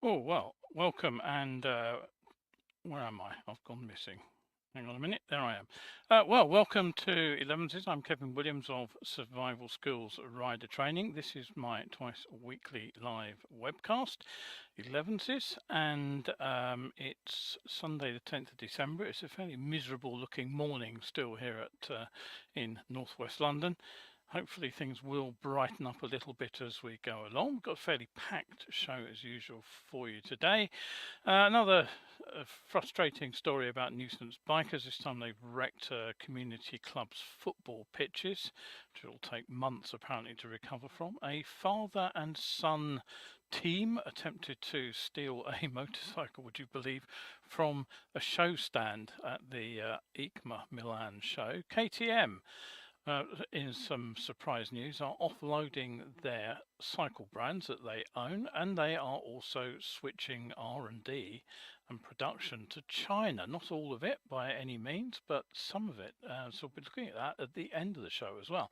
Oh, well, welcome. And where am I? I've gone missing. Hang on a minute. There I am. Well, welcome to Elevenses. I'm Kevin Williams of Survival Skills Rider Training. This is my twice weekly live webcast, Elevenses, and it's Sunday, the 10th of December. It's a fairly miserable looking morning still here at in northwest London. Hopefully things will brighten up a little bit as we go along. We've got a fairly packed show as usual for you today. Another frustrating story about nuisance bikers. This time they've wrecked community club's football pitches, which will take months apparently to recover from. A father and son team attempted to steal a motorcycle, would you believe, from a show stand at the EICMA Milan show. KTM, in some surprise news, are offloading their cycle brands that they own, and they are also switching R&D and production to China. Not all of it by any means, but some of it. So we'll be looking at that at the end of the show as well.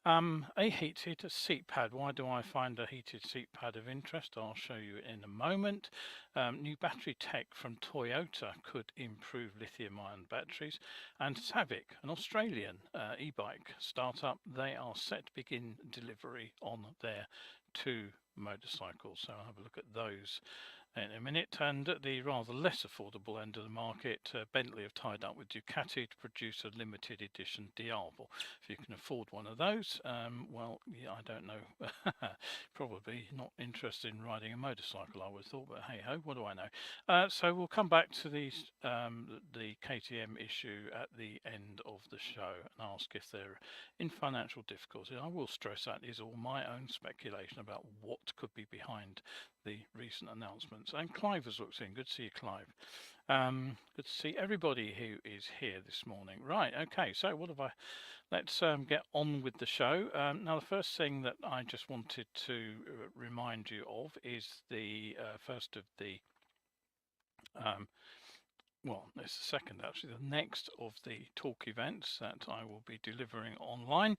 A heated seat pad. Why do I find a heated seat pad of interest? I'll show you in a moment. New battery tech from Toyota could improve lithium-ion batteries. And Savic, an Australian e-bike startup, they are set to begin delivery on their two motorcycles. So I'll have a look at those in a minute. And at the rather less affordable end of the market, Bentley have tied up with Ducati to produce a limited edition Diavel. If you can afford one of those, well, yeah, I don't know. Probably not interested in riding a motorcycle, I would have thought, but hey ho, what do I know? So we'll come back to these, the KTM issue at the end of the show and ask if they're in financial difficulty. I will stress that is all my own speculation about what could be behind the recent announcements. And Clive has looked in. Good to see you, Clive. Good to see everybody who is here this morning. Right, okay, so what have I... Let's get on with the show. Now, the first thing that I just wanted to remind you of is the first of the... well, it's the second actually, the next of the talk events that I will be delivering online.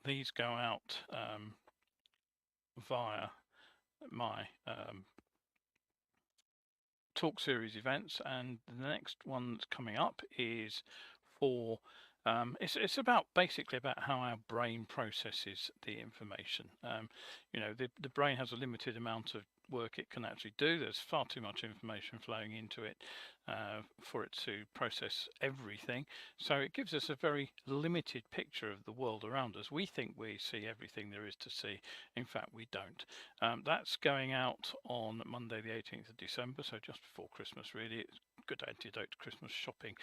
These go out via my talk series events, and the next one that's coming up is for it's about basically about how our brain processes the information. You know, the brain has a limited amount of work it can actually do. There's far too much information flowing into it for it to process everything. So it gives us a very limited picture of the world around us. We think we see everything there is to see. In fact, we don't. That's going out on Monday, the 18th of December, so just before Christmas, really. It's a good antidote to Christmas shopping.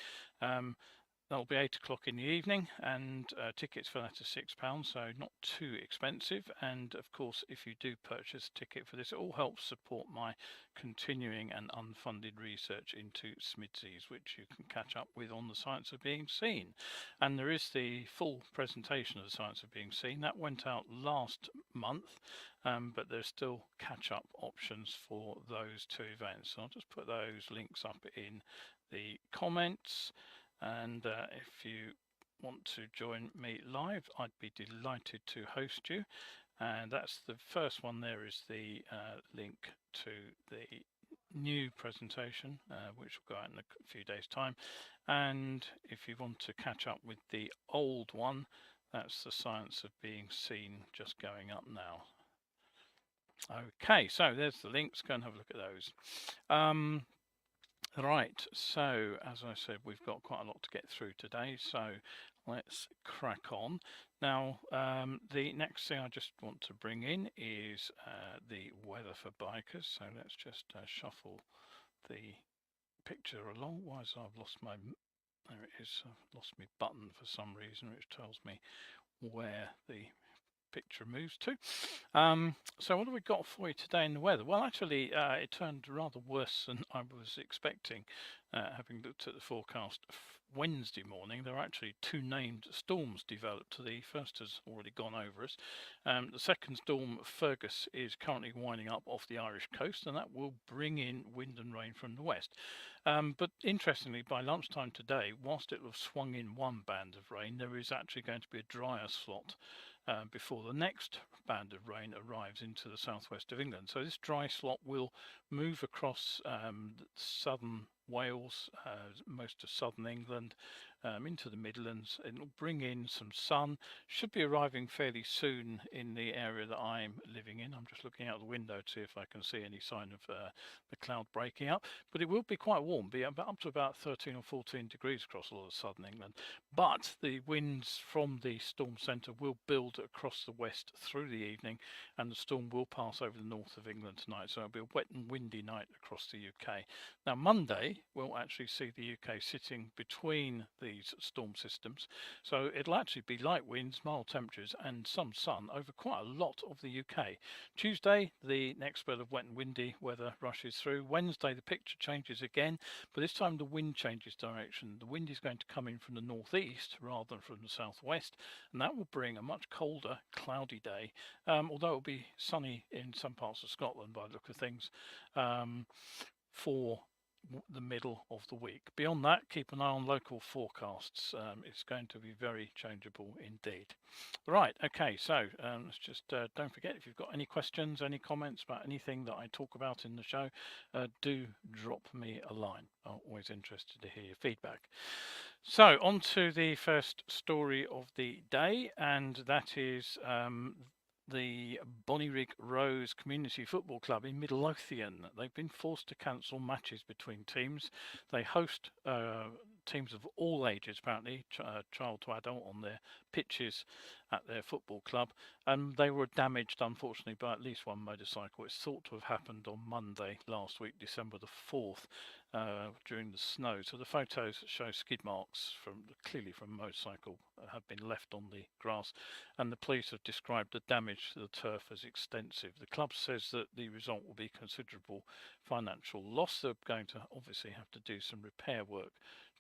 That'll be 8 o'clock in the evening, and tickets for that are £6, so not too expensive. And of course, if you do purchase a ticket for this, it all helps support my continuing and unfunded research into SMIDSEs, which you can catch up with on the Science of Being Seen. And there is the full presentation of the Science of Being Seen that went out last month, but there's still catch-up options for those two events. So I'll just put those links up in the comments. And if you want to join me live, I'd be delighted to host you. And that's the first one. There is the link to the new presentation, which will go out in a few days' time. And if you want to catch up with the old one, that's the Science of Being Seen, just going up now. Okay, so there's the links. Go and have a look at those. Right, so as I said, we've got quite a lot to get through today, so let's crack on. Now, the next thing I just want to bring in is the weather for bikers, so let's just shuffle the picture along. Why is I've lost my... There it is, I've lost my button for some reason, which tells me where the picture moves to. So what have we got for you today in the weather? Well, actually, it turned rather worse than I was expecting. Having looked at the forecast Wednesday morning, there are actually two named storms developed. The first has already gone over us. The second storm, Fergus, is currently winding up off the Irish coast, and that will bring in wind and rain from the west. But interestingly, by lunchtime today, whilst it will have swung in one band of rain, there is actually going to be a drier slot before the next band of rain arrives into the southwest of England. So this dry slot will move across southern Wales, most of southern England, into the Midlands. It'll bring in some sun. Should be arriving fairly soon in the area that I'm living in. I'm just looking out the window to see if I can see any sign of the cloud breaking up. But it will be quite warm, be up to about 13 or 14 degrees across a lot of southern England. But the winds from the storm centre will build across the west through the evening, and the storm will pass over the north of England tonight. So it'll be a wet and windy night across the UK. Now Monday we'll actually see the UK sitting between these storm systems, so it'll actually be light winds, mild temperatures and some sun over quite a lot of the UK. Tuesday the next spell of wet and windy weather rushes through. Wednesday the picture changes again, but this time the wind changes direction. The wind is going to come in from the northeast rather than from the southwest, and that will bring a much colder, cloudy day, although it will be sunny in some parts of Scotland by the look of things, for the middle of the week. Beyond that, keep an eye on local forecasts. It's going to be very changeable indeed. Right, okay, so let's just don't forget, if you've got any questions, any comments about anything that I talk about in the show, do drop me a line. I'm always interested to hear your feedback. So on to the first story of the day, and that is the Bonnyrigg Rose Community Football Club in Midlothian. They've been forced to cancel matches between teams. They host teams of all ages, apparently, child to adult, on their pitches at their football club. And they were damaged, unfortunately, by at least one motorcycle. It's thought to have happened on Monday last week, December the 4th, during the snow. So the photos show skid marks clearly from a motorcycle have been left on the grass, and the police have described the damage to the turf as extensive. The club says that the result will be considerable financial loss. They're going to obviously have to do some repair work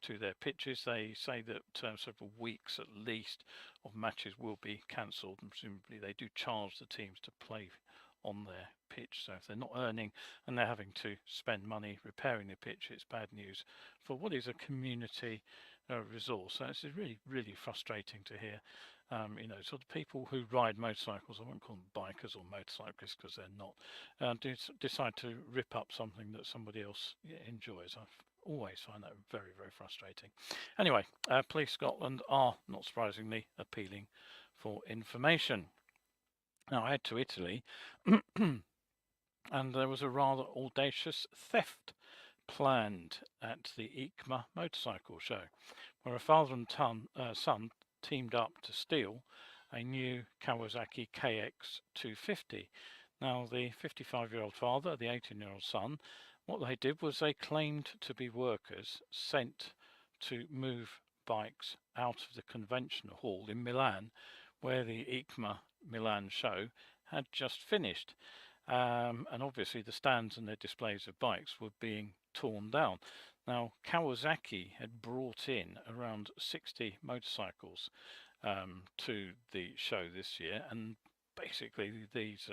to their pitches. They say that several weeks at least of matches will be cancelled, and presumably they do charge the teams to play on their pitch. So if they're not earning and they're having to spend money repairing the pitch, it's bad news for what is a community resource. So it's really, really frustrating to hear. You know, sort of people who ride motorcycles, I won't call them bikers or motorcyclists because they're not, decide to rip up something that somebody else enjoys. I always find that very, very frustrating. Anyway, Police Scotland are, not surprisingly, appealing for information. Now I head to Italy, and there was a rather audacious theft planned at the Xmas motorcycle show, where a father and son teamed up to steal a new Kawasaki KX250. Now the 55-year-old father, the 18-year-old son, what they did was they claimed to be workers sent to move bikes out of the convention hall in Milan, where the Xmas Milan show had just finished. And obviously the stands and their displays of bikes were being torn down. Now Kawasaki had brought in around 60 motorcycles to the show this year, and basically these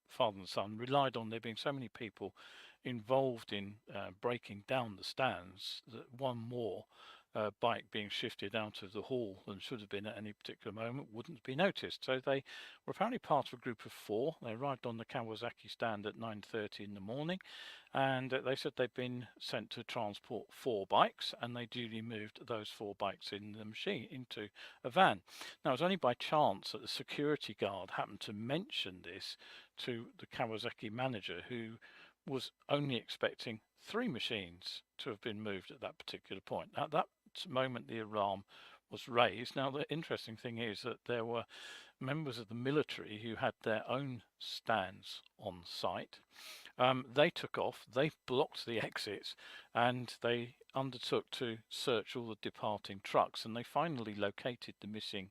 father and son relied on there being so many people involved in breaking down the stands that one more bike being shifted out of the hall than should have been at any particular moment wouldn't be noticed. So they were apparently part of a group of 4. They arrived on the Kawasaki stand at 9:30 in the morning, and they said they'd been sent to transport 4 bikes, and they duly moved those 4 bikes in the machine into a van. Now it was only by chance that the security guard happened to mention this to the Kawasaki manager, who was only expecting 3 machines to have been moved at that particular point. At that moment the alarm was raised. Now the interesting thing is that there were members of the military who had their own stands on site. They took off, they blocked the exits, and they undertook to search all the departing trucks, and they finally located the missing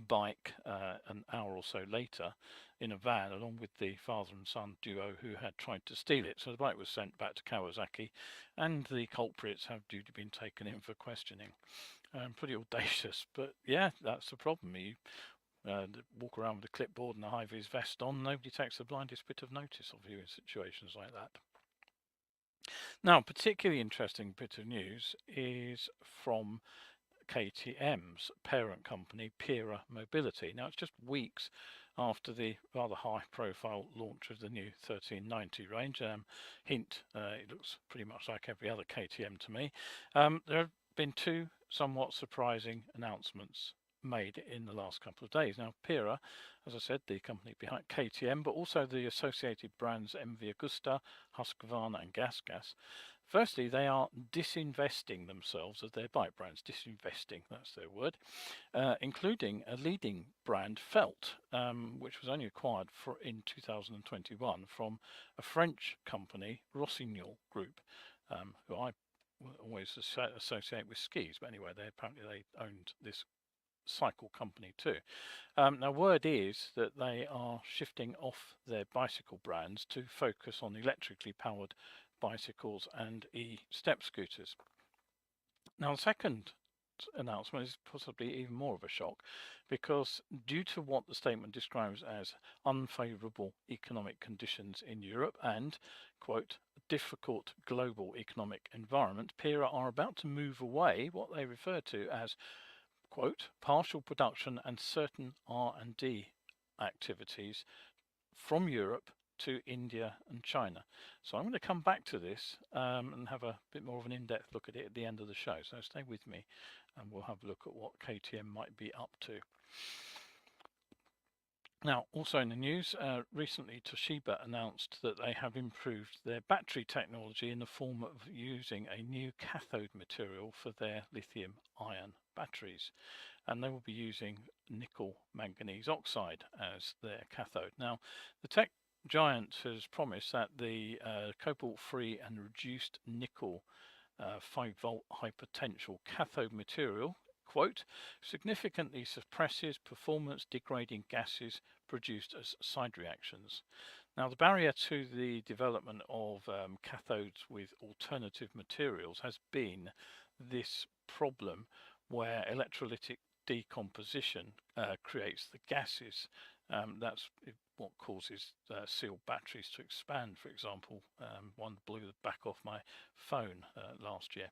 bike an hour or so later in a van, along with the father and son duo who had tried to steal it. So the bike was sent back to Kawasaki, and the culprits have duly been taken in for questioning. Pretty audacious, but yeah, that's the problem. You walk around with a clipboard and a high-vis vest on, nobody takes the blindest bit of notice of you in situations like that. Now, particularly interesting bit of news is from KTM's parent company, Pira Mobility. Now, it's just weeks after the rather high-profile launch of the new 1390 range. Hint, it looks pretty much like every other KTM to me. There have been two somewhat surprising announcements made in the last couple of days. Now, Pira, as I said, the company behind KTM, but also the associated brands MV Agusta, Husqvarna and GasGas. Firstly, they are disinvesting themselves of their bike brands. Disinvesting, that's their word, including a leading brand, Felt, which was only acquired in 2021 from a French company, Rossignol Group, who I always associate with skis. But anyway, apparently they owned this cycle company too. Now, word is that they are shifting off their bicycle brands to focus on electrically powered bicycles and e-step scooters. Now, the second announcement is possibly even more of a shock, because due to what the statement describes as unfavorable economic conditions in Europe and, quote, difficult global economic environment, Pira are about to move away what they refer to as, quote, partial production and certain R&D activities from Europe to India and China. So I'm going to come back to this and have a bit more of an in-depth look at it at the end of the show. So stay with me and we'll have a look at what KTM might be up to. Now, also in the news, recently Toshiba announced that they have improved their battery technology in the form of using a new cathode material for their lithium-ion batteries. And they will be using nickel manganese oxide as their cathode. Now, the tech giant has promised that the cobalt-free and reduced nickel 5-volt high potential cathode material, quote, significantly suppresses performance degrading gases produced as side reactions. Now, the barrier to the development of cathodes with alternative materials has been this problem where electrolytic decomposition creates the gases. That's what causes sealed batteries to expand, for example. One blew the back off my phone last year.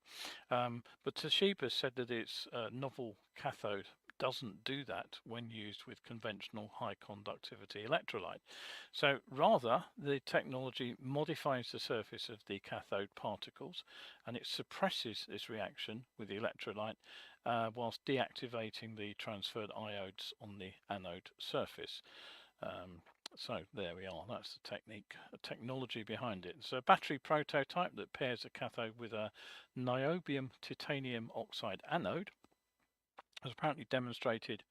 But Toshiba said that its novel cathode doesn't do that when used with conventional high conductivity electrolyte. So rather, the technology modifies the surface of the cathode particles and it suppresses this reaction with the electrolyte whilst deactivating the transferred iodes on the anode surface. So there we are, that's the technology behind it. So a battery prototype that pairs a cathode with a niobium titanium oxide anode has apparently demonstrated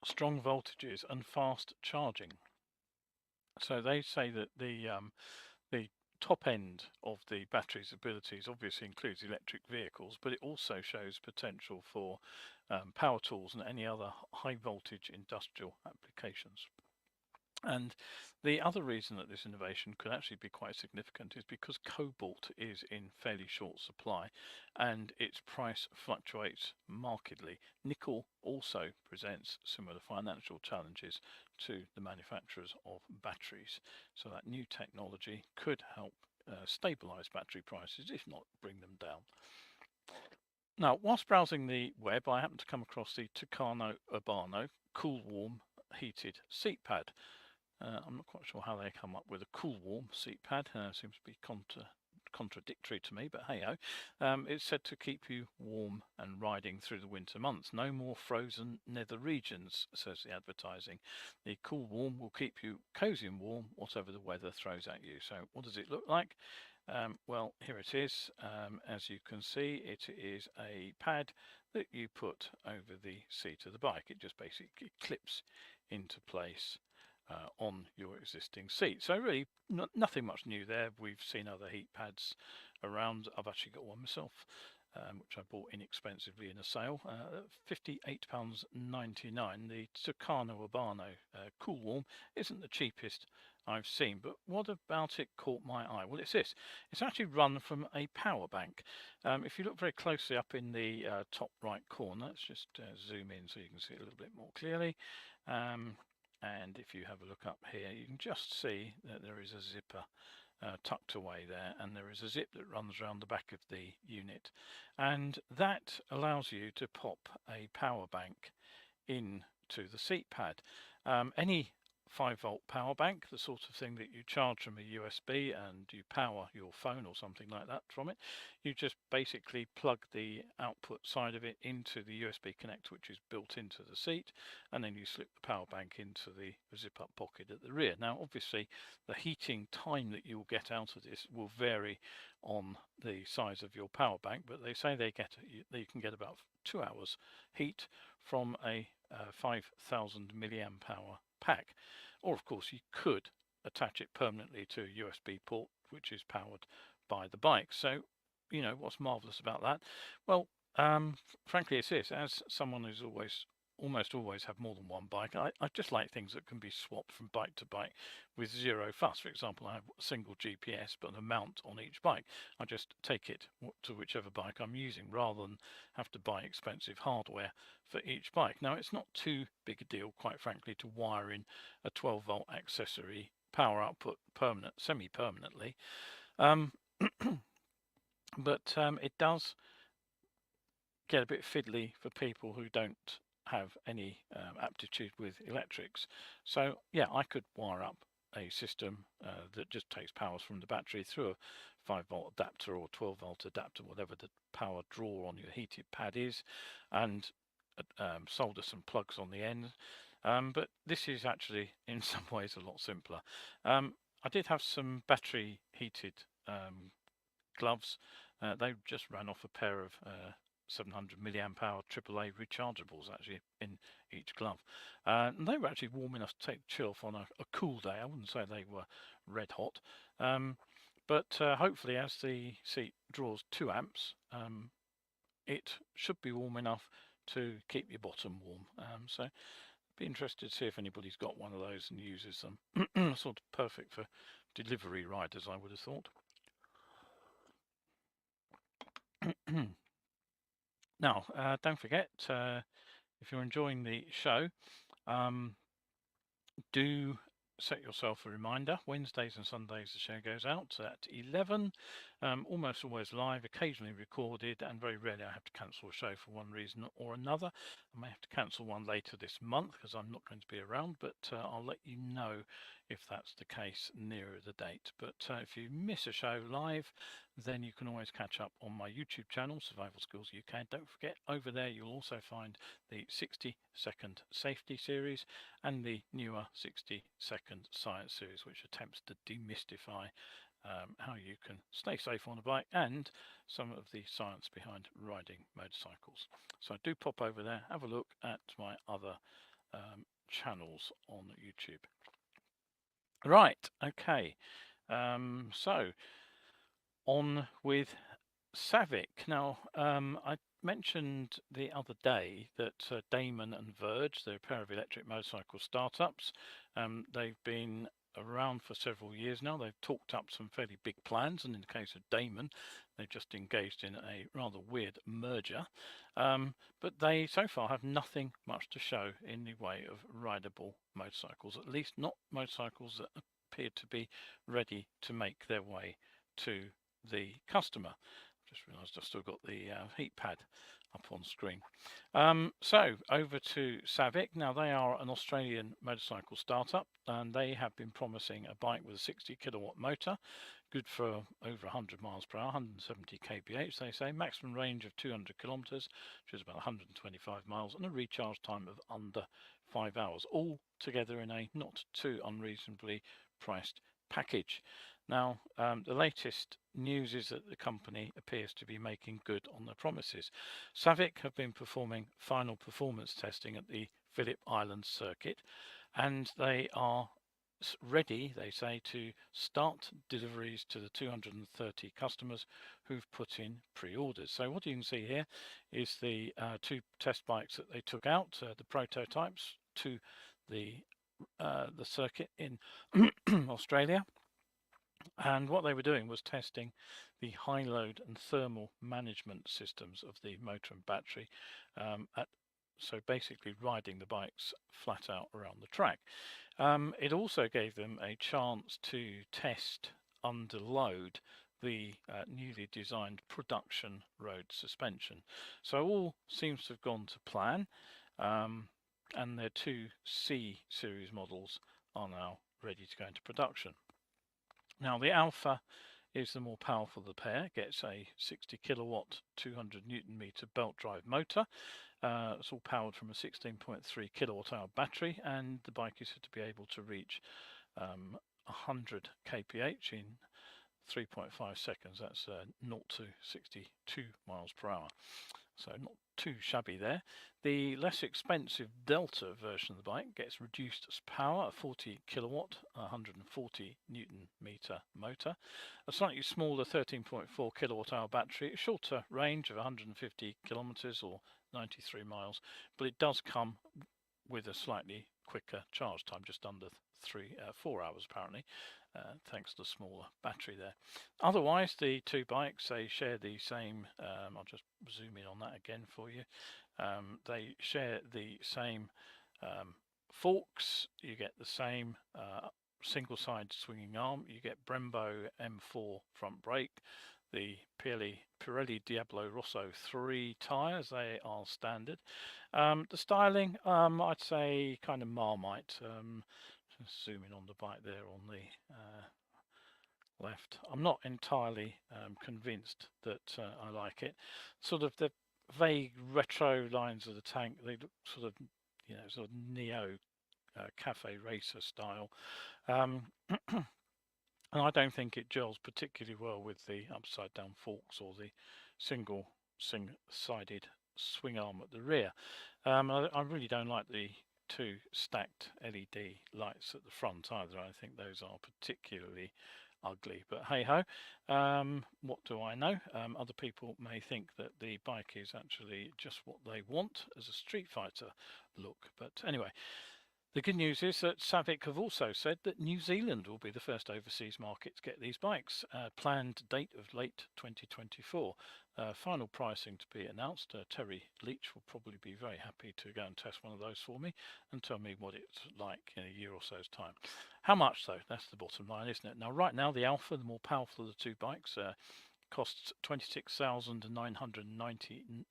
strong voltages and fast charging. So they say that the top end of the battery's abilities obviously includes electric vehicles, but it also shows potential for power tools and any other high voltage industrial applications. And the other reason that this innovation could actually be quite significant is because cobalt is in fairly short supply and its price fluctuates markedly. Nickel also presents similar financial challenges to the manufacturers of batteries. So that new technology could help stabilize battery prices, if not bring them down. Now, whilst browsing the web, I happened to come across the Tucano Urbano Cool Warm Heated Seat Pad. I'm not quite sure how they come up with a cool warm seat pad. Seems to be contradictory to me, but hey-ho. It's said to keep you warm and riding through the winter months. No more frozen nether regions, says the advertising. The cool warm will keep you cozy and warm, whatever the weather throws at you. So what does it look like? Well, here it is. As you can see, it is a pad that you put over the seat of the bike. It just basically clips into place on your existing seat. So really nothing much new there. We've seen other heat pads around. I've actually got one myself, which I bought inexpensively in a sale, £58.99. The Tucano Urbano Cool Warm isn't the cheapest I've seen, but what about it caught my eye? Well, it's this. It's actually run from a power bank. If you look very closely up in the top right corner, let's just zoom in so you can see it a little bit more clearly. And if you have a look up here, you can just see that there is a zipper tucked away there, and there is a zip that runs around the back of the unit, and that allows you to pop a power bank into the seat pad. Any 5-volt power bank, the sort of thing that you charge from a USB and you power your phone or something like that from it, you just basically plug the output side of it into the USB connector, which is built into the seat, and then you slip the power bank into the zip up pocket at the rear. Now obviously the heating time that you'll get out of this will vary on the size of your power bank, but they say you can get about 2 hours heat from a 5,000 milliamp hour pack. Or of course you could attach it permanently to a USB port which is powered by the bike. So you know what's marvelous about that? Well, frankly it's this. As someone who's almost always have more than one bike, I just like things that can be swapped from bike to bike with zero fuss. For example, I have a single GPS but a mount on each bike. I just take it to whichever bike I'm using rather than have to buy expensive hardware for each bike. Now it's not too big a deal, quite frankly, to wire in a 12-volt accessory power output semi-permanently, but it does get a bit fiddly for people who don't have any aptitude with electrics. So yeah, I could wire up a system that just takes powers from the battery through a 5-volt adapter or 12-volt adapter, whatever the power draw on your heated pad is, and solder some plugs on the end. But this is actually in some ways a lot simpler. I did have some battery heated gloves. They just ran off a pair of 700 milliamp hour AAA rechargeables actually in each glove, and they were actually warm enough to take the chill off on a cool day. I wouldn't say they were red hot, but hopefully as the seat draws 2 amps, it should be warm enough to keep your bottom warm. So be interested to see if anybody's got one of those and uses them. Sort of perfect for delivery riders, I would have thought. Now, don't forget, if you're enjoying the show, do set yourself a reminder. Wednesdays and Sundays the show goes out at 11, almost always live, occasionally recorded, and very rarely I have to cancel a show for one reason or another. I may have to cancel one later this month because I'm not going to be around, but I'll let you know if that's the case nearer the date. But if you miss a show live, then you can always catch up on my YouTube channel, Survival Skills UK. Don't forget, over there you'll also find the 60-second safety series and the newer 60-second science series, which attempts to demystify how you can stay safe on a bike and some of the science behind riding motorcycles. So do pop over there, have a look at my other channels on YouTube. Right, okay, so on with Savic. Now, I mentioned the other day that Damon and Verge, they're a pair of electric motorcycle startups. They've been around for several years now. They've talked up some fairly big plans, and in the case of Damon, they've just engaged in a rather weird merger. But they so far have nothing much to show in the way of rideable motorcycles, at least not motorcycles that appear to be ready to make their way to the customer. Just realised I've still got the heat pad up on screen. So over to Savic. Now they are an Australian motorcycle startup, and they have been promising a bike with a 60 kilowatt motor, good for over 100 miles per hour, 170 kph they say, maximum range of 200 kilometers, which is about 125 miles, and a recharge time of under 5 hours, all together in a not too unreasonably priced package. Now, the latest news is that the company appears to be making good on their promises. Savic have been performing final performance testing at the Phillip Island circuit, and they are ready, they say, to start deliveries to the 230 customers who've put in pre-orders. So what you can see here is the 2 test bikes that they took out, the prototypes, to the circuit in Australia. And what they were doing was testing the high load and thermal management systems of the motor and battery, so basically riding the bikes flat out around the track. It also gave them a chance to test underload the newly designed production road suspension. So all seems to have gone to plan, and their two C series models are now ready to go into production. Now the Alpha is the more powerful of the pair, gets a 60 kilowatt 200 Newton meter belt drive motor. It's all powered from a 16.3 kilowatt hour battery, and the bike is said to be able to reach 100 kph in 3.5 seconds. That's 0 to 62 miles per hour. So not too shabby there. The less expensive Delta version of the bike gets reduced power, a 40 kilowatt, 140 Newton meter motor, a slightly smaller 13.4 kilowatt hour battery, a shorter range of 150 kilometers or 93 miles, but it does come with a slightly quicker charge time, just under 4 hours apparently, thanks to the smaller battery there. Otherwise, the two bikes, they share the same, I'll just zoom in on that again for you. They share the same forks, you get the same single side swinging arm, you get Brembo M4 front brake, the Pirelli Diavel Rosso 3 tyres, they are standard. The styling, I'd say kind of Marmite. Just zoom in on the bike there on the left. I'm not entirely convinced that I like it. Sort of the vague retro lines of the tank, they look sort of, sort of neo cafe racer style. And I don't think it gels particularly well with the upside down forks or the single-sided swing arm at the rear. I really don't like the two stacked LED lights at the front either. I think those are particularly ugly, but hey ho, what do I know? Other people may think that the bike is actually just what they want as a Street Fighter look, but anyway. The good news is that Savic have also said that New Zealand will be the first overseas market to get these bikes. Planned date of late 2024. Final pricing to be announced. Terry Leach will probably be very happy to go and test one of those for me and tell me what it's like in a year or so's time. How much though? That's the bottom line, isn't it? Now right now the Alpha, the more powerful of the two bikes, costs 26,990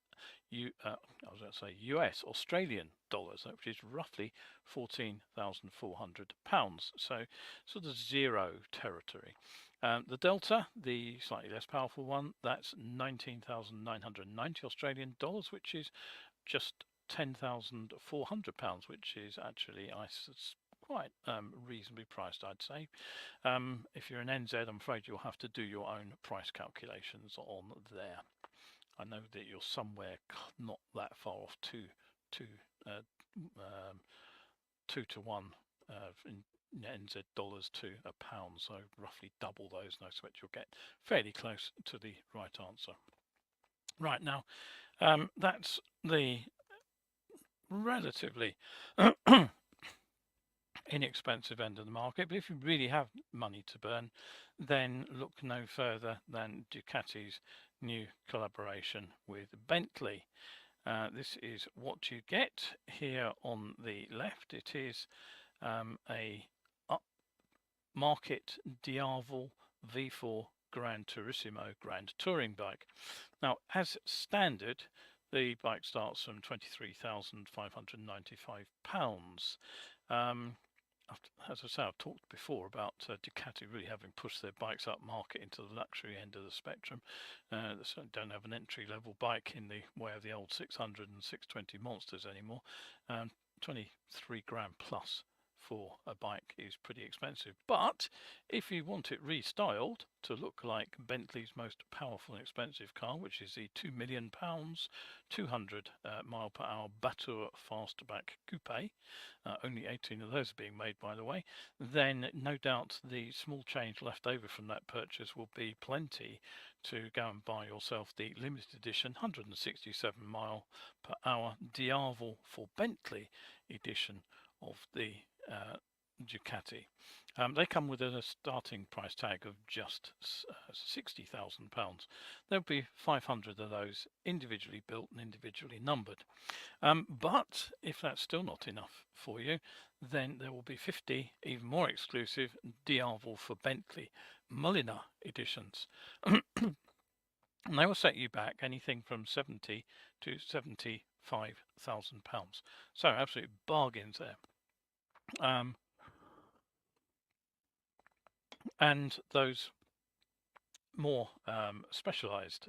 US Australian dollars, which is roughly £14,400, so sort of zero territory. The Delta, the slightly less powerful one, that's 19,990 Australian dollars, which is just £10,400, which is actually quite reasonably priced, I'd say. If you're an NZ, I'm afraid you'll have to do your own price calculations on there. I know that you're somewhere not that far off, 2 to 1 in NZ dollars to a pound, so roughly double those, and I expect you'll get fairly close to the right answer. Right, now that's the relatively inexpensive end of the market, but if you really have money to burn, then look no further than Ducati's new collaboration with Bentley. This is what you get here on the left. It is a upmarket Diavel V4 Gran Turismo Grand Touring bike. Now, as standard, the bike starts from £23,595. As I say, I've talked before about Ducati really having pushed their bikes up market into the luxury end of the spectrum. They certainly don't have an entry-level bike in the way of the old 600 and 620 monsters anymore. 23 grand plus for a bike is pretty expensive, but if you want it restyled to look like Bentley's most powerful and expensive car, which is the £2 million 200 mile per hour Batur Fastback Coupe, only 18 of those are being made, by the way, then no doubt the small change left over from that purchase will be plenty to go and buy yourself the limited edition 167 mile per hour Diavel for Bentley edition of the Ducati. They come with a starting price tag of just £60,000. There'll be 500 of those individually built and individually numbered. But if that's still not enough for you, then there will be 50 even more exclusive Diavel for Bentley Molina editions. And they will set you back anything from 70 to £75,000. So absolute bargains there. And those more specialised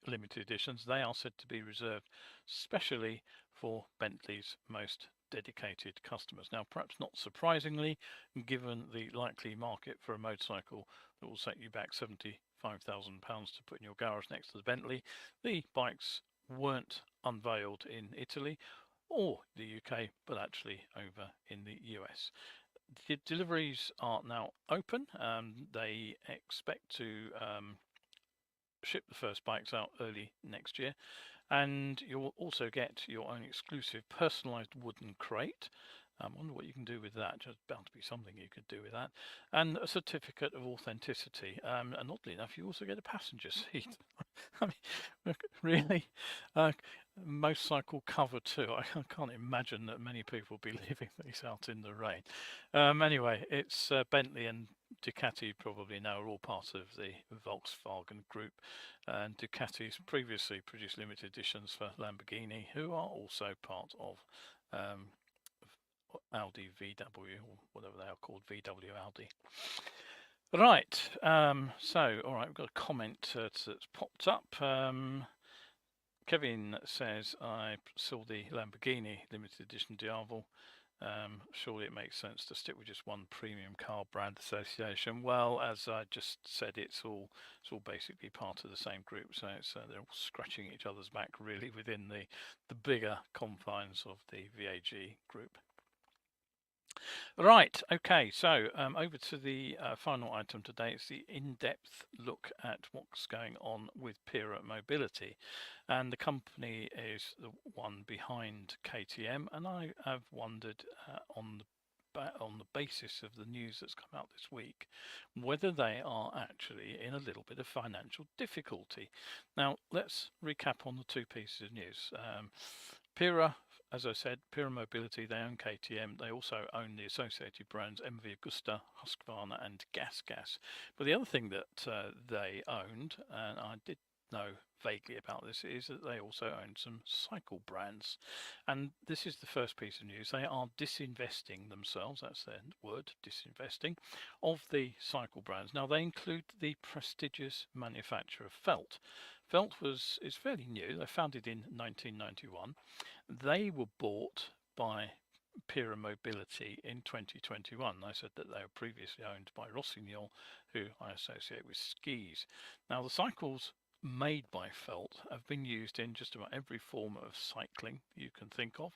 limited editions, they are said to be reserved specially for Bentley's most dedicated customers. Now, perhaps not surprisingly, given the likely market for a motorcycle that will set you back £75,000 to put in your garage next to the Bentley, the bikes weren't unveiled in Italy or the UK, but actually over in the US. The deliveries are now open. They expect to ship the first bikes out early next year, and you'll also get your own exclusive personalized wooden crate. I wonder what you can do with that. There's bound to be something you could do with that. And a certificate of authenticity. And oddly enough, you also get a passenger seat. I mean, really? Motorcycle cover too. I can't imagine that many people will be leaving these out in the rain. Anyway, it's Bentley and Ducati probably now are all part of the Volkswagen group, and Ducati's previously produced limited editions for Lamborghini, who are also part of Audi VW, or whatever they are called, VW Audi. Right, so all right, we've got a comment that's popped up. Kevin says, I saw the Lamborghini limited edition Diavel. Surely it makes sense to stick with just one premium car brand association. Well, as I just said, it's all basically part of the same group, so they're all scratching each other's back really within the bigger confines of the VAG group. Right, okay, so over to the final item today. It's the in-depth look at what's going on with Pira Mobility, and the company is the one behind KTM, and I have wondered on the basis of the news that's come out this week, whether they are actually in a little bit of financial difficulty. Now, let's recap on the two pieces of news. Pira, as I said, Pira Mobility, they own KTM. They also own the associated brands MV Agusta, Husqvarna and Gas. But the other thing that they owned, and I did know vaguely about this, is that they also own some cycle brands. And this is the first piece of news. They are disinvesting themselves, that's their word, disinvesting, of the cycle brands. Now, they include the prestigious manufacturer Felt. Felt is fairly new. They founded in 1991. They were bought by Pira Mobility in 2021. I said that they were previously owned by Rossignol, who I associate with skis. Now, the cycles made by Felt have been used in just about every form of cycling you can think of,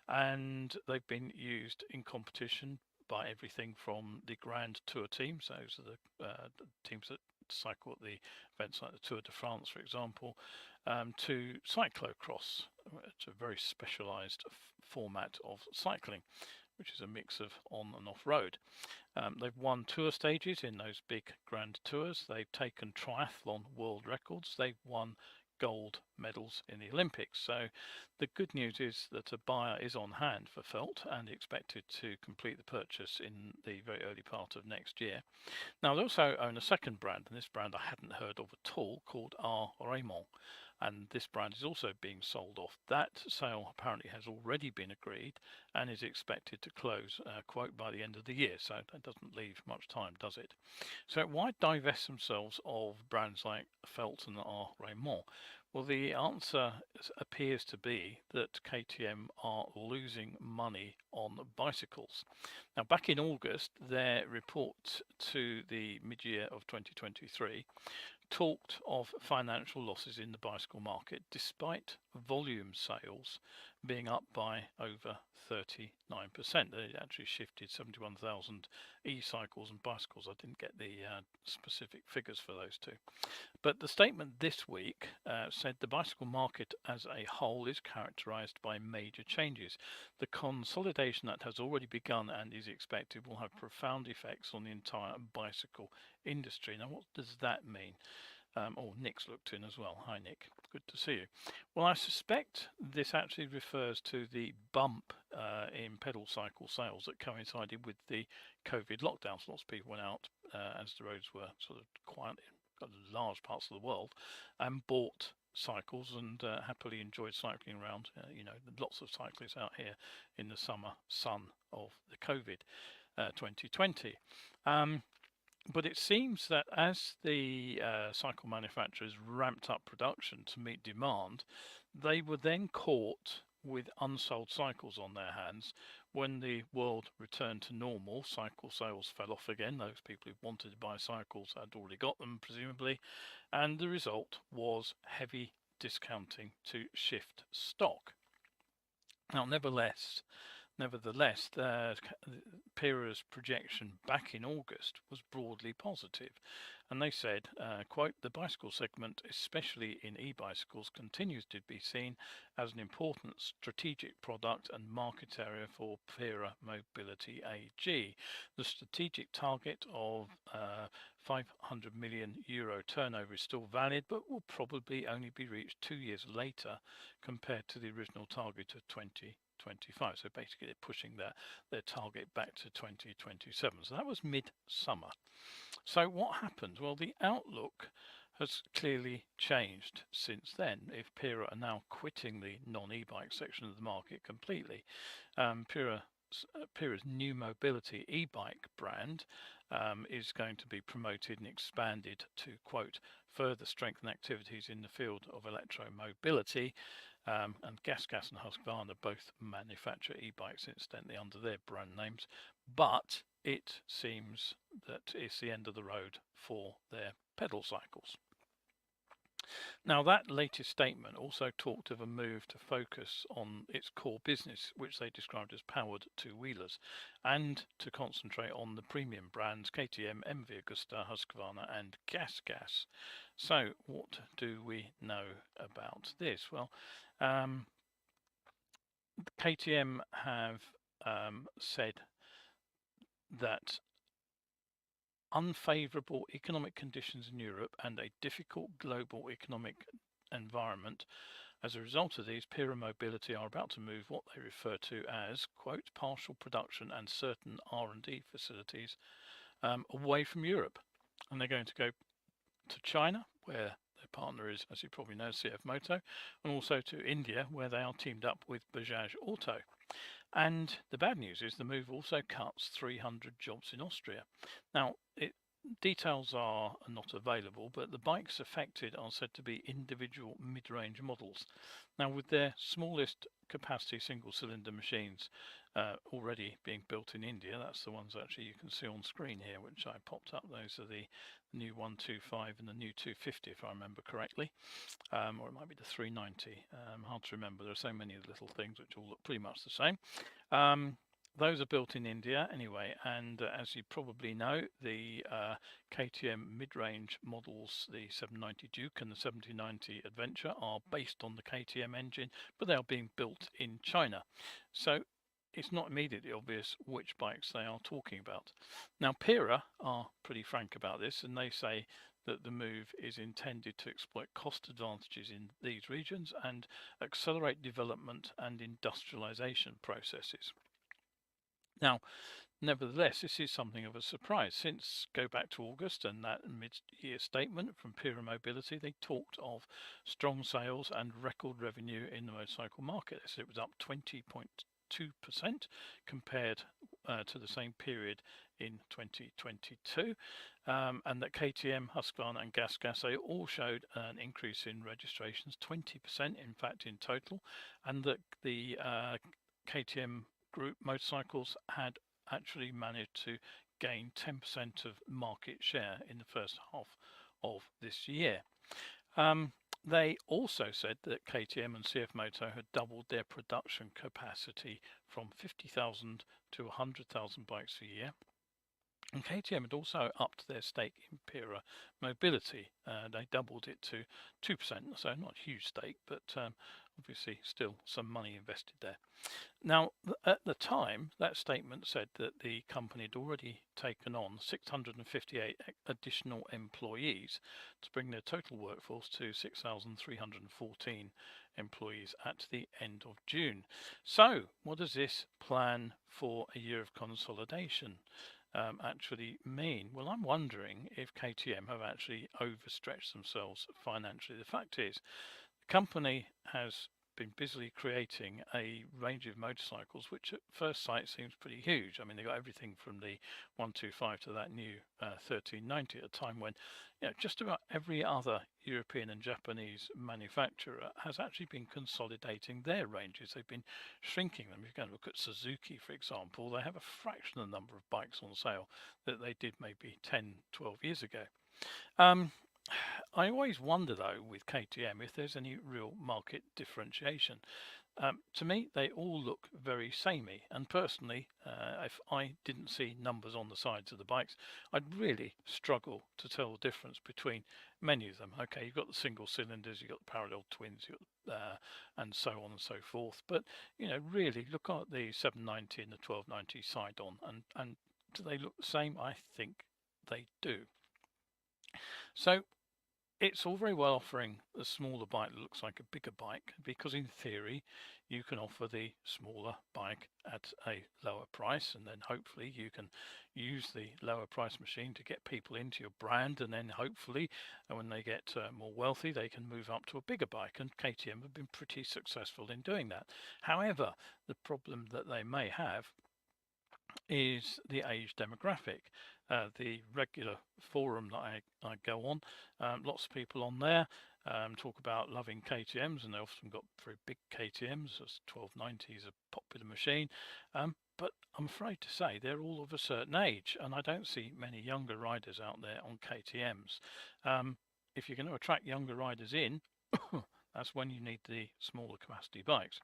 and they've been used in competition by everything from the Grand Tour teams, those are the teams that cycle at the events like the Tour de France, for example, to cyclocross. It's a very specialised format of cycling, which is a mix of on and off road. They've won tour stages in those big grand tours. They've taken triathlon world records. They've won gold medals in the Olympics. So the good news is that a buyer is on hand for Felt and expected to complete the purchase in the very early part of next year. Now, they also own a second brand, and this brand I hadn't heard of at all, called R. Raymond. And this brand is also being sold off. That sale apparently has already been agreed and is expected to close, quote, by the end of the year. So that doesn't leave much time, does it? So why divest themselves of brands like Felt and R. Raymond? Well, the answer appears to be that KTM are losing money on bicycles. Now, back in August, their report to the mid-year of 2023 talked of financial losses in the bicycle market, despite volume sales being up by over 39%. They actually shifted 71,000 e-cycles and bicycles. I didn't get the specific figures for those two. But the statement this week said the bicycle market as a whole is characterized by major changes. The consolidation that has already begun and is expected will have profound effects on the entire bicycle industry. Now, what does that mean? Nick's looked in as well. Hi, Nick. Good to see you. Well, I suspect this actually refers to the bump in pedal cycle sales that coincided with the COVID lockdowns. Lots of people went out as the roads were sort of quiet in large parts of the world and bought cycles and happily enjoyed cycling around. Lots of cyclists out here in the summer sun of the COVID 2020. But it seems that as the cycle manufacturers ramped up production to meet demand, they were then caught with unsold cycles on their hands. When the world returned to normal, cycle sales fell off again. Those people who wanted to buy cycles had already got them, presumably, and the result was heavy discounting to shift stock. Now, nevertheless, PIRA's projection back in August was broadly positive, and they said, quote, the bicycle segment, especially in e-bicycles, continues to be seen as an important strategic product and market area for PIRA Mobility AG. The strategic target of 500 million euro turnover is still valid, but will probably only be reached 2 years later compared to the original target of 2025. So basically they're pushing their target back to 2027. So that was mid-summer. So what happened? Well, the outlook has clearly changed since then. If PIRA are now quitting the non-e-bike section of the market completely, PIRA's new mobility e-bike brand is going to be promoted and expanded to, quote, further strengthen activities in the field of electromobility. And Gas and Husqvarna both manufacture e-bikes, incidentally, under their brand names. But it seems that it's the end of the road for their pedal cycles. Now, that latest statement also talked of a move to focus on its core business, which they described as powered two-wheelers, and to concentrate on the premium brands KTM, MV Agusta, Husqvarna and Gas. So what do we know about this? Well, KTM have said that unfavorable economic conditions in Europe and a difficult global economic environment. As a result of these, PIRA Mobility are about to move what they refer to as, quote, partial production and certain R&D facilities away from Europe. And they're going to go to China, where their partner is, as you probably know, CF Moto, and also to India, where they are teamed up with Bajaj Auto. And the bad news is the move also cuts 300 jobs in Austria. Now, details are not available, but the bikes affected are said to be individual mid-range models. Now, with their smallest capacity single-cylinder machines already being built in India, that's the ones actually you can see on screen here, which I popped up. Those are the new 125 and the new 250, if I remember correctly, or it might be the 390. Hard to remember. There are so many little things which all look pretty much the same. Those are built in India anyway, and as you probably know, the KTM mid-range models, the 790 Duke and the 7090 Adventure, are based on the KTM engine, but they are being built in China. So it's not immediately obvious which bikes they are talking about. Now, PIRA are pretty frank about this, and they say that the move is intended to exploit cost advantages in these regions and accelerate development and industrialization processes. Now, nevertheless, this is something of a surprise, since go back to August and that mid-year statement from PIRA Mobility, they talked of strong sales and record revenue in the motorcycle market. So it was up 20.2% compared to the same period in 2022, and that KTM, Husqvarna and Gas they all showed an increase in registrations, 20% in fact in total, and that the KTM group motorcycles had actually managed to gain 10% of market share in the first half of this year. They also said that KTM and CF Moto had doubled their production capacity from 50,000 to 100,000 bikes a year. And KTM had also upped their stake in PIRA Mobility. They doubled it to 2%, so not a huge stake, but obviously still some money invested there. Now, at the time, that statement said that the company had already taken on 658 additional employees to bring their total workforce to 6,314 employees at the end of June. So, what does this plan for a year of consolidation actually mean? Well, I'm wondering if KTM have actually overstretched themselves financially. The fact is, the company has been busily creating a range of motorcycles, which at first sight seems pretty huge. I mean, they got everything from the 125 to that new 1390 at a time when, just about every other European and Japanese manufacturer has actually been consolidating their ranges. They've been shrinking them. If you're going to look at Suzuki, for example, they have a fraction of the number of bikes on sale that they did maybe 10, 12 years ago. I always wonder, though, with KTM, if there's any real market differentiation. To me, they all look very samey. And personally, if I didn't see numbers on the sides of the bikes, I'd really struggle to tell the difference between many of them. Okay, you've got the single cylinders, you've got the parallel twins, and so on and so forth. But, really look at the 790 and the 1290 side on, and do they look the same? I think they do. So, it's all very well offering a smaller bike that looks like a bigger bike, because in theory you can offer the smaller bike at a lower price, and then hopefully you can use the lower price machine to get people into your brand, and then hopefully when they get more wealthy they can move up to a bigger bike, and KTM have been pretty successful in doing that. However, the problem that they may have is the age demographic. The regular forum that I go on, lots of people on there talk about loving KTMs, and they often got very big KTMs. As 1290 is a popular machine, but I'm afraid to say they're all of a certain age, and I don't see many younger riders out there on KTMs. If you're going to attract younger riders in, that's when you need the smaller capacity bikes.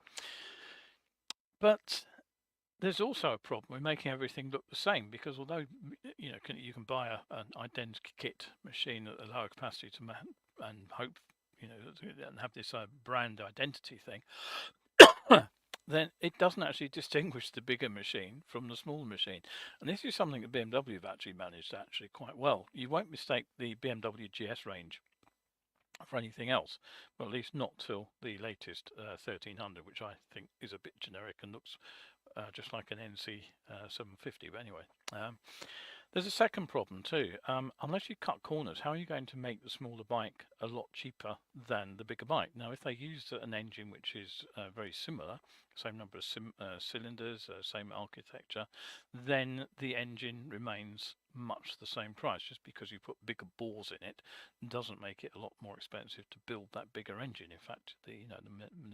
But there's also a problem with making everything look the same, because although you can buy an identikit machine at a lower capacity and hope and have this brand identity thing, then it doesn't actually distinguish the bigger machine from the smaller machine. And this is something that BMW have actually managed quite well. You won't mistake the BMW GS range for anything else, well, at least not till the latest 1300, which I think is a bit generic and looks just like an NC 750. But anyway, there's a second problem too. Unless you cut corners, how are you going to make the smaller bike a lot cheaper than the bigger bike? Now, if they use an engine which is very similar, same number of cylinders, same architecture, then the engine remains much the same price. Just because you put bigger bores in it doesn't make it a lot more expensive to build that bigger engine. In fact, the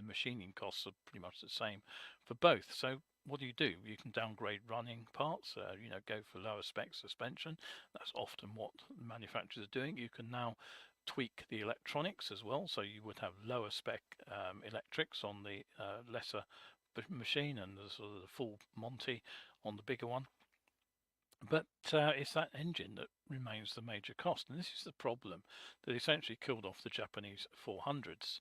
machining costs are pretty much the same for both. So what do? You can downgrade running parts, go for lower spec suspension. That's often what manufacturers are doing. You can now tweak the electronics as well, so you would have lower spec electrics on the lesser machine, and the sort of the full Monty on the bigger one. But it's that engine that remains the major cost, and this is the problem that essentially killed off the Japanese 400s.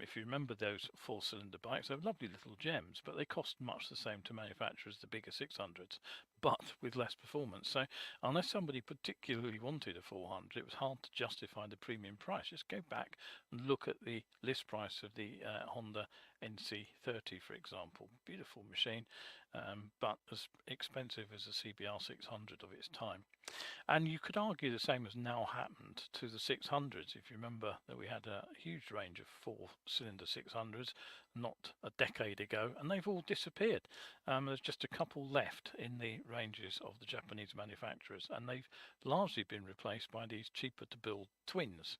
If you remember those four-cylinder bikes, they were lovely little gems, but they cost much the same to manufacture as the bigger 600s, but with less performance. So unless somebody particularly wanted a 400, it was hard to justify the premium price. Just go back and look at the list price of the Honda NC30, for example. Beautiful machine, but as expensive as the CBR 600 of its time. And you could argue the same has now happened to the 600s. If you remember that we had a huge range of four-cylinder 600s not a decade ago, and they've all disappeared. There's just a couple left in the ranges of the Japanese manufacturers, and they've largely been replaced by these cheaper to build twins.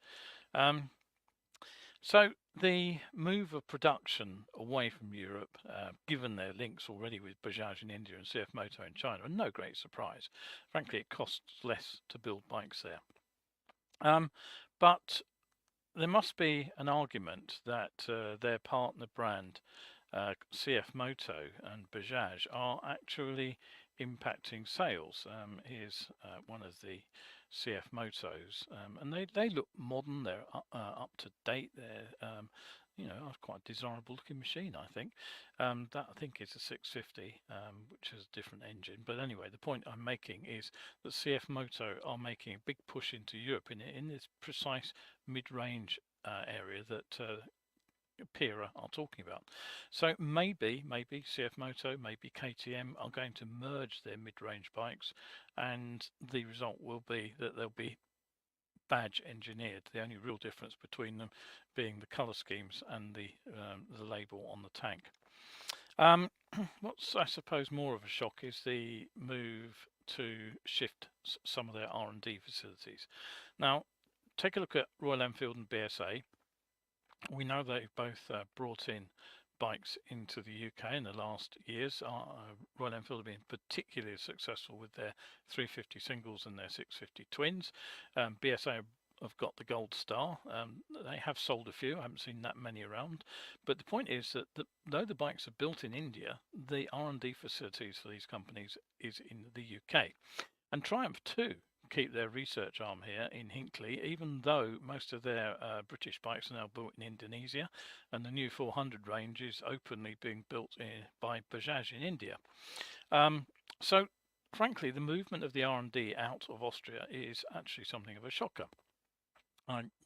So the move of production away from Europe, given their links already with Bajaj in India and CF Moto in China, are no great surprise. Frankly, it costs less to build bikes there. But there must be an argument that their partner brand, CF Moto and Bajaj, are actually impacting sales. Here's one of the CF Motos, and they look modern. They're up to date. They're quite a desirable looking machine, I think. That I think is a 650, which has a different engine. But anyway, the point I'm making is that CF Moto are making a big push into Europe in this precise mid-range area that Pira are talking about. So maybe CF Moto, maybe KTM are going to merge their mid-range bikes, and the result will be that they'll be badge engineered. The only real difference between them being the color schemes and the label on the tank. What's I suppose more of a shock is the move to shift some of their R&D facilities. Now, take a look at Royal Enfield and BSA. We know they've both brought in bikes into the UK in the last years. Royal Enfield have been particularly successful with their 350 singles and their 650 twins. BSA have got the Gold Star. They have sold a few. I haven't seen that many around. But the point is that though the bikes are built in India, the R&D facilities for these companies is in the UK. And Triumph too keep their research arm here in Hinckley, even though most of their British bikes are now built in Indonesia, and the new 400 range is openly being built by Bajaj in India. So frankly, the movement of the R&D out of Austria is actually something of a shocker.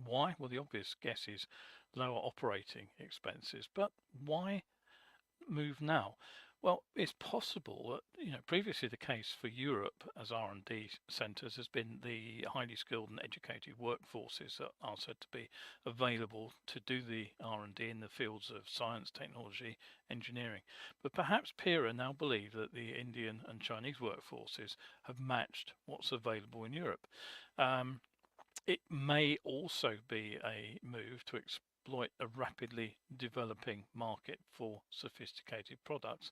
Why? Well, the obvious guess is lower operating expenses, but why move now? Well, it's possible that previously the case for Europe as R&D centres has been the highly skilled and educated workforces that are said to be available to do the R&D in the fields of science, technology, engineering. But perhaps Pira now believe that the Indian and Chinese workforces have matched what's available in Europe. It may also be a move to exploit a rapidly developing market for sophisticated products.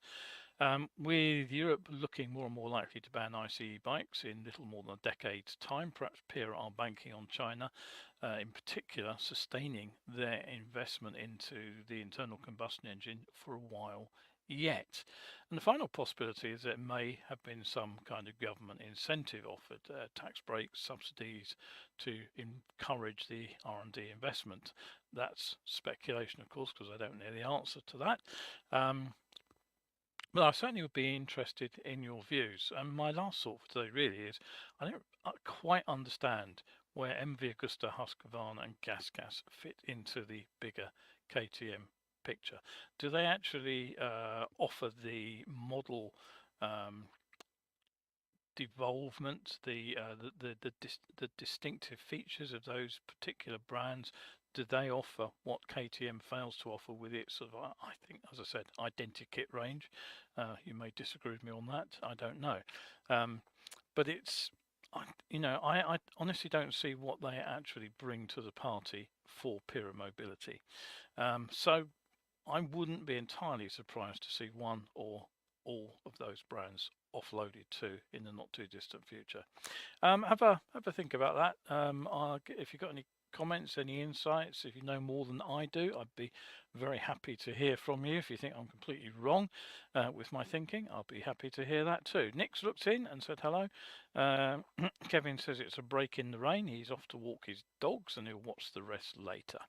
With Europe looking more and more likely to ban ICE bikes in little more than a decade's time, perhaps Pira are banking on China, in particular, sustaining their investment into the internal combustion engine for a while yet. And the final possibility is there may have been some kind of government incentive offered, tax breaks, subsidies to encourage the R&D investment. That's speculation, of course, because I don't know the answer to that. But I certainly would be interested in your views. And my last thought for today really is I don't quite understand where MV Agusta, Husqvarna and GasGas fit into the bigger KTM picture. Do they actually offer the model devolvement, the distinctive features of those particular brands? Do they offer what KTM fails to offer with its sort of, I think, as I said, identikit range? You may disagree with me on that. I don't know, but it's I honestly don't see what they actually bring to the party for Pira Mobility. So I wouldn't be entirely surprised to see one or all of those brands offloaded too in the not too distant future. Have a think about that. If you've got any comments, any insights, if you know more than I do, I'd be very happy to hear from you. If you think I'm completely wrong with my thinking, I'll be happy to hear that too. Nick's looked in and said hello. Kevin says it's a break in the rain. He's off to walk his dogs and he'll watch the rest later.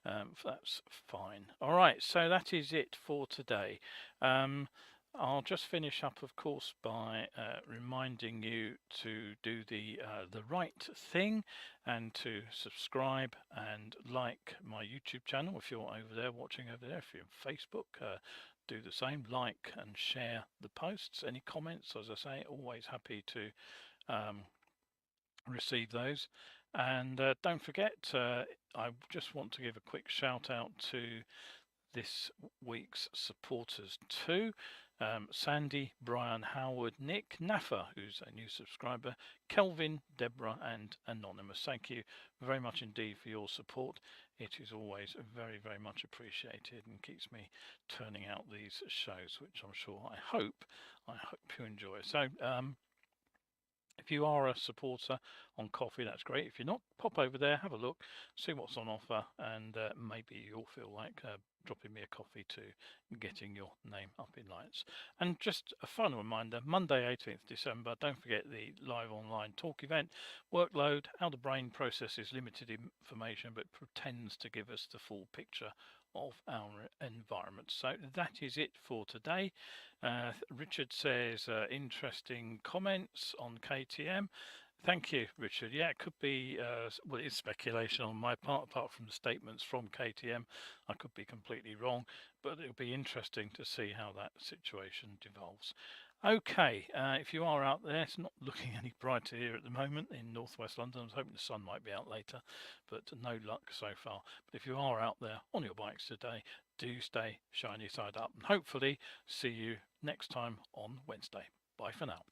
That's fine. All right, so that is it for today. I'll just finish up, of course, by reminding you to do the right thing and to subscribe and like my YouTube channel if you're over there watching over there. If you're on Facebook, do the same, like and share the posts. Any comments, as I say, always happy to receive those. And don't forget, I just want to give a quick shout out to this week's supporters too. Sandy, Brian, Howard, Nick, Naffa, who's a new subscriber, Kelvin, Deborah and Anonymous. Thank you very much indeed for your support. It is always very, very much appreciated and keeps me turning out these shows, which I'm sure I hope you enjoy. So if you are a supporter on Coffee, that's great. If you're not, pop over there, have a look, see what's on offer, and maybe you'll feel like dropping me a coffee to getting your name up in lights. And just a final reminder, Monday 18th December, don't forget the live online talk event, Workload, how the brain processes limited information but pretends to give us the full picture of our environment. So that is it for today. Richard says interesting comments on KTM. Thank you, Richard. Yeah, it could be, well, it's speculation on my part, apart from the statements from KTM. I could be completely wrong, but it'll be interesting to see how that situation devolves. Okay, if you are out there, it's not looking any brighter here at the moment in northwest London. I was hoping the sun might be out later, but no luck so far. But if you are out there on your bikes today, do stay shiny side up, and hopefully see you next time on Wednesday. Bye for now.